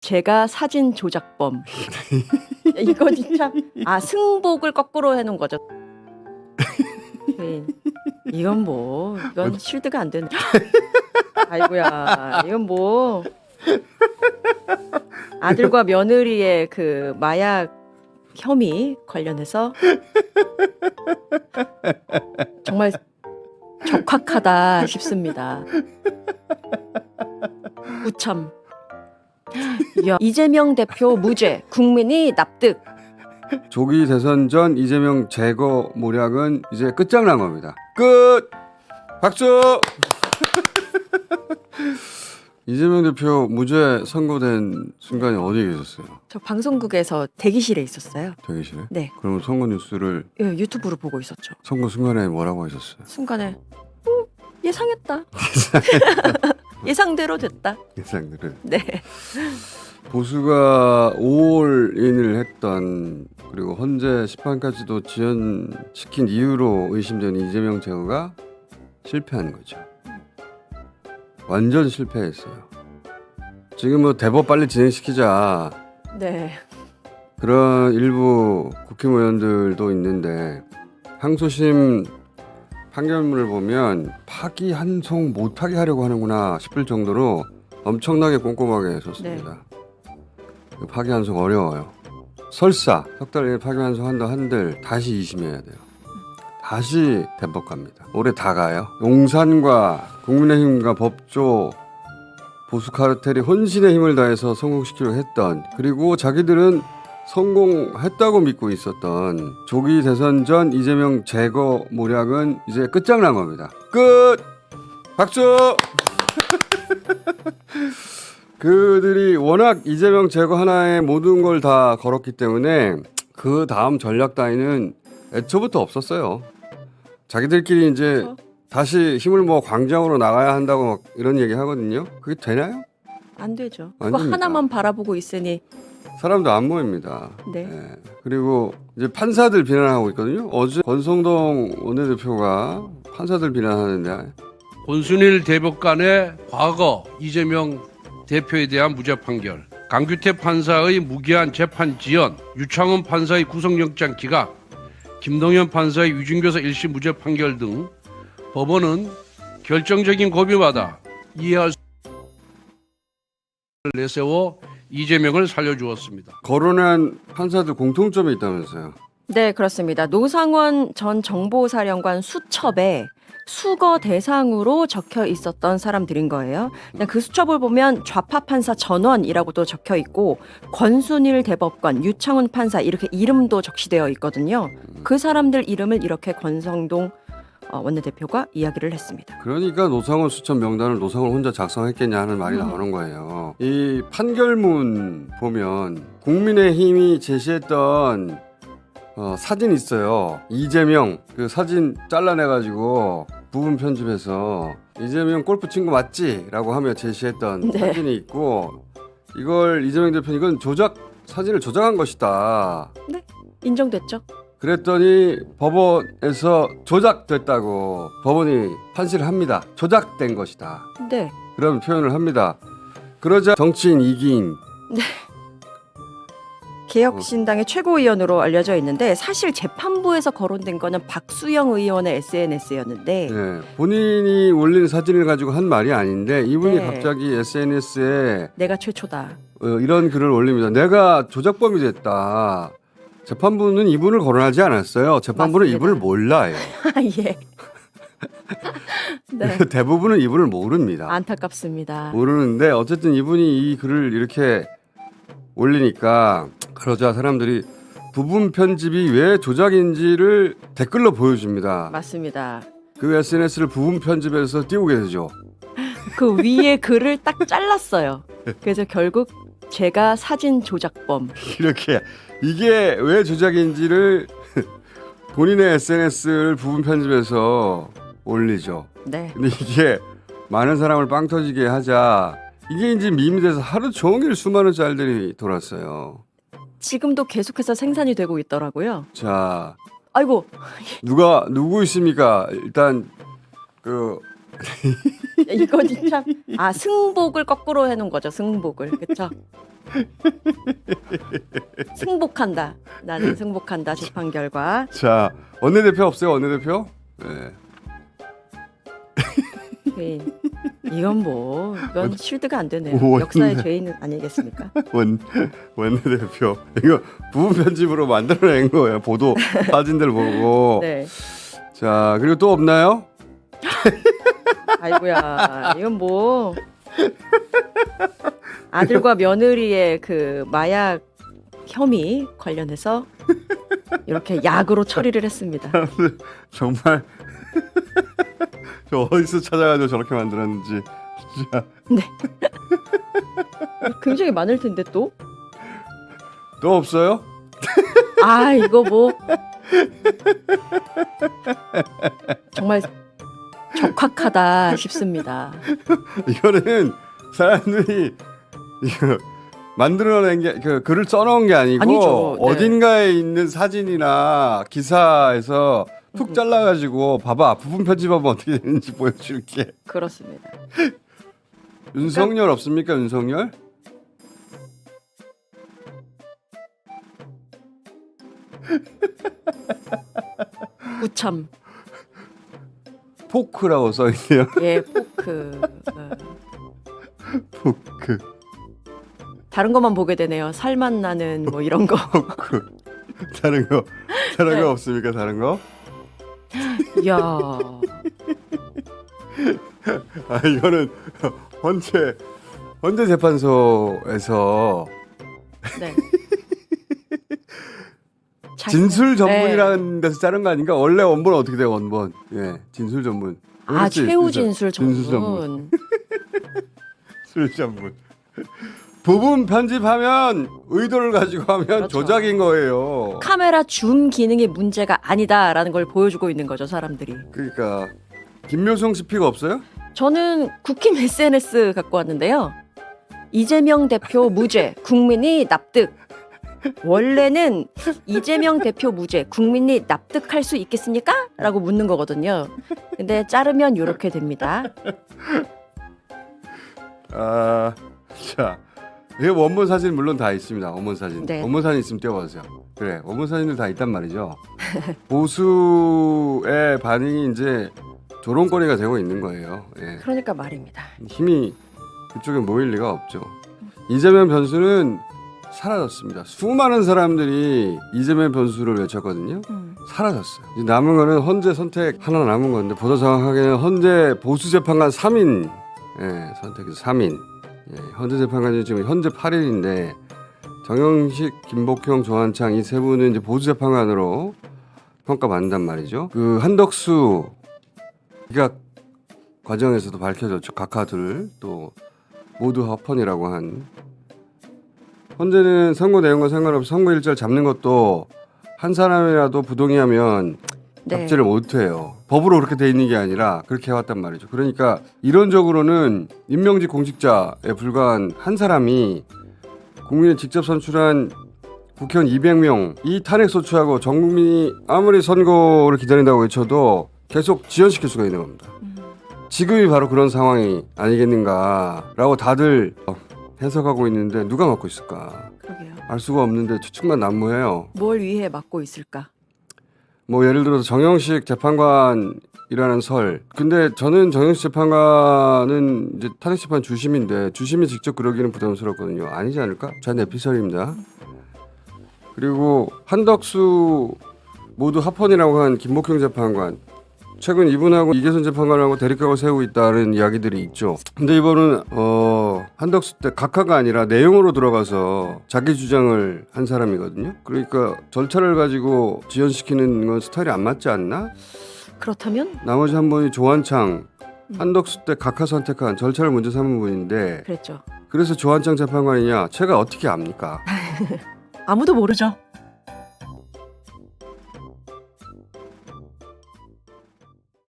제가 사진 조작범. 이거 진짜 승복을 거꾸로 해놓은 거죠. 이건 뭐 이건 실드가 안 되는. 아이고야 이건 뭐 아들과 며느리의 그 마약 혐의 관련해서 정말 적확하다 싶습니다. 우참. 이야, 이재명 대표 무죄, 국민이 납득. 조기 대선 전 이재명 제거 모략은 이제 끝장난 겁니다. 끝! 박수! 이재명 대표 무죄 선고된 순간에 어디 계셨어요? 저 방송국에서 대기실에 있었어요. 대기실에? 네. 그러면 선거 뉴스를 예, 유튜브로 보고 있었죠. 선거 순간에 뭐라고 하셨어요? 순간에 예상했다. 예상대로 됐다. 예상들은. 네. 보수가 5월인을 했던 그리고 헌재 심판까지도 지연시킨 이유로 의심되는 이재명 제거가 실패한 거죠. 완전 실패했어요. 지금 뭐 대법 빨리 진행시키자 네. 그런 일부 국회의원들도 있는데 항소심 판결문을 보면 파기환송 못하게 하려고 하는구나 싶을 정도로 엄청나게 꼼꼼하게 썼습니다. 파기환송 어려워요. 설사 석 달 내에 파기환송한다 한들 다시 2심해야 돼요. 다시 대법 갑니다. 올해 다 가요. 용산과 국민의힘과 법조 보수 카르텔이 혼신의 힘을 다해서 성공시키려고 했던, 그리고 자기들은 성공했다고 믿고 있었던 조기 대선 전 이재명 제거 모략은 이제 끝장난 겁니다. 끝! 박수! 그들이 워낙 이재명 제거 하나에 모든 걸 다 걸었기 때문에 그 다음 전략 따위는 애초부터 없었어요. 자기들끼리 이제 다시 힘을 모아 광장으로 나가야 한다고 막 이런 얘기 하거든요. 그게 되나요? 안 되죠. 안 그거 됩니다. 하나만 바라보고 있으니. 사람도 안 모입니다. 네. 예. 그리고 이제 판사들 비난하고 있거든요. 어제 권성동 원내대표가 판사들 비난하는데 권순일 대법관의 과거 이재명 대표에 대한 무죄 판결, 강규태 판사의 무기한 재판 지연, 유창훈 판사의 구속영장 기각, 김동연 판사의 위중교사 1심 무죄 판결 등 법원은 결정적인 고비마다 이해할 수 내세워 이재명을 살려주었습니다. 거론한 판사들 공통점이 있다면서요. 네, 그렇습니다. 노상원 전 정보사령관 수첩에 수거 대상으로 적혀 있었던 사람들인 거예요. 그냥 그 수첩을 보면 좌파 판사 전원이라고도 적혀 있고 권순일 대법관, 유창훈 판사 이렇게 이름도 적시되어 있거든요. 그 사람들 이름을 이렇게 권성동 원내대표가 이야기를 했습니다. 그러니까 노상원 수첩 명단을 노상원 혼자 작성했겠냐 하는 말이 나오는 거예요. 이 판결문 보면 국민의힘이 제시했던 사진 있어요. 이재명 그 사진 잘라내가지고 부분 편집해서 이재명 골프 친 거 맞지? 라고 하며 제시했던 네. 사진이 있고, 이걸 이재명 대표는 이건 사진을 조작한 것이다. 네, 인정됐죠. 그랬더니 법원에서 조작됐다고 법원이 판시를 합니다. 조작된 것이다. 네. 그런 표현을 합니다. 그러자 정치인 이기인 개혁신당의 최고위원으로 알려져 있는데 사실 재판부에서 거론된 거는 박수영 의원의 SNS였는데 네, 본인이 올린 사진을 가지고 한 말이 아닌데 이분이 네. 갑자기 SNS에 내가 최초다. 이런 글을 올립니다. 내가 조작범이 됐다. 재판부는 이분을 거론하지 않았어요. 재판부는 맞습니다. 이분을 몰라요. 예. 네. 대부분은 이분을 모릅니다. 안타깝습니다. 모르는데 어쨌든 이분이 이 글을 이렇게 올리니까 그러자 사람들이 부분 편집이 왜 조작인지를 댓글로 보여줍니다. 맞습니다. 그 SNS를 부분 편집해서 띄우게 되죠. 그 위에 글을 딱 잘랐어요. 그래서 결국 제가 사진 조작범. 이렇게 이게 왜 조작인지를 본인의 SNS를 부분 편집해서 올리죠. 네. 근데 이게 많은 사람을 빵 터지게 하자 이게 이제 밈이 돼서 하루 종일 수많은 짤들이 돌았어요. 지금도 계속해서 생산이 되고 있더라고요. 자, 아이고. 누구 있습니까? 일단 그 이거 진짜 승복을 거꾸로 해놓은 거죠. 승복을 그렇죠. 승복한다. 나는 승복한다. 재판 결과. 자, 원내대표 없어요? 원내대표? 네. 이건 이건 실드가 안 되네요. 오, 역사의 죄인 아니겠습니까? 원내대표 이거 부분 편집으로 만들어낸 거예요. 보도 사진들 보고. 네. 자, 그리고 또 없나요? 아이고야, 이건 아들과 며느리의 그 마약 혐의 관련해서 이렇게 약으로 처리를 했습니다. 정말 저 어디서 찾아가지고 저렇게 만들었는지 진짜. 네. 굉장히 많을 텐데 또? 또 없어요? 이거 정말 적확하다 싶습니다. 이거는 사람들이 이거 만들어낸 게 글을 써놓은 게 아니고 아니죠. 네. 어딘가에 있는 사진이나 기사에서 툭 잘라가지고 봐봐 부분 편집하면 어떻게 되는지 보여줄게. 그렇습니다. 윤석열 없습니까? 윤석열? 우참. 포크라고 써있네요. 예, 포크. 포크. 다른 것만 보게 되네요. 살맛 나는 이런 거. 포크. 다른 거 네. 없습니까? 다른 거? 이야. 이거는 헌재 재판소에서 네. 진술 전문이라는 데서 자른 거 아닌가? 원래 원본은 어떻게 돼요? 원본. 예, 진술 전문. 최후 진술 전문. 진술 전문. 술 전문. 부분 편집하면 의도를 가지고 하면 그렇죠. 조작인 거예요. 카메라 줌 기능이 문제가 아니다라는 걸 보여주고 있는 거죠, 사람들이. 그러니까 김묘성 CP가 없어요? 저는 국힘 SNS 갖고 왔는데요. 이재명 대표 무죄, 국민이 납득. 원래는 이재명 대표 무죄, 국민이 납득할 수 있겠습니까? 라고 묻는 거거든요. 근데 자르면 이렇게 됩니다. 자, 이게 원본 사진 물론 다 있습니다. 원본 사진. 네. 원본 사진 있으면 띄워봐주세요. 그래, 원본 사진들 다 있단 말이죠. 보수의 반응이 이제 조롱거리가 되고 있는 거예요. 예. 그러니까 말입니다. 힘이 그쪽에 모일 리가 없죠. 이재명 변수는 사라졌습니다. 수많은 사람들이 이재명 변수를 외쳤거든요. 사라졌어요. 이제 남은 거는 헌재 선택 하나 남은 건데 보다 정확하게는 헌재 보수재판관 3인 선택해서 3인. 헌재 재판관이 지금 현재 8인인데 정영식, 김복형, 조한창 이 세 분은 이제 보수재판관으로 평가받는단 말이죠. 그 한덕수 기각 과정에서도 밝혀졌죠. 각하들 또 모두 합헌이라고 한. 헌재는 선고 내용과 상관없이 선고 일자를 잡는 것도 한 사람이라도 부동의하면 잡지를 못해요. 법으로 그렇게 돼 있는 게 아니라 그렇게 해왔단 말이죠. 그러니까 이론적으로는 임명직 공직자에 불과한 한 사람이 국민이 직접 선출한 국회의원 200명 이 탄핵 소추하고 전 국민이 아무리 선거를 기다린다고 외쳐도 계속 지연시킬 수가 있는 겁니다. 지금이 바로 그런 상황이 아니겠는가라고 다들 해석하고 있는데 누가 맡고 있을까? 그러게요. 알 수가 없는데 추측만 난무해요. 뭘 위해 맡고 있을까? 뭐 예를 들어서 정영식 재판관이라는 설. 근데 저는 정영식 재판관은 이제 탄핵 재판 주심인데 주심이 직접 그러기는 부담스럽거든요. 아니지 않을까? 제 내피설입니다. 그리고 한덕수 모두 합헌이라고 한 김복형 재판관. 최근 이분하고 이계선 재판관하고 대립각을 세우고 있다는 이야기들이 있죠. 근데 이번은 한덕수 때 각하가 아니라 내용으로 들어가서 자기 주장을 한 사람이거든요. 그러니까 절차를 가지고 지연시키는 건 스타일이 안 맞지 않나? 그렇다면? 나머지 한 분이 조한창, 한덕수 때 각하 선택한 절차를 문제 삼은 분인데 그랬죠. 그래서 조한창 재판관이냐? 제가 어떻게 압니까? 아무도 모르죠.